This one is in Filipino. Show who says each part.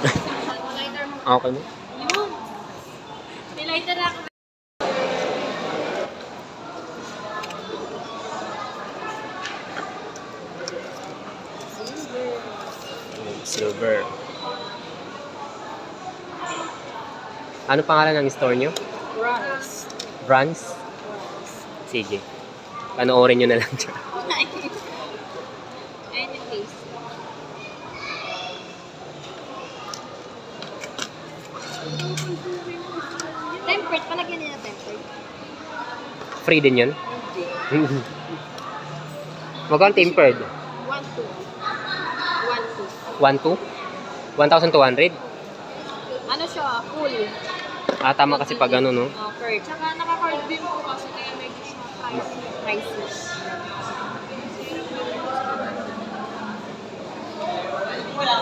Speaker 1: Lighter mo.
Speaker 2: Okay mo?
Speaker 1: Yun. May lighter ako.
Speaker 2: Silver. Ano pangalan ng store nyo?
Speaker 1: Rice.
Speaker 2: Brands? Sige. Panoorin nyo na lang dyan.
Speaker 1: Ayun yung case. Tempered. Palagyan nila tempered.
Speaker 2: Free din yun?
Speaker 1: Hindi.
Speaker 2: Magkano tempered?
Speaker 1: 1-2.
Speaker 2: 1,200? 1,200?
Speaker 1: Ano siya? Full.
Speaker 2: Ah, tama kasi pag ano, no?
Speaker 1: Curd. Tsaka naka-curd beam po kasi kaya medyo siya pricey. Wala.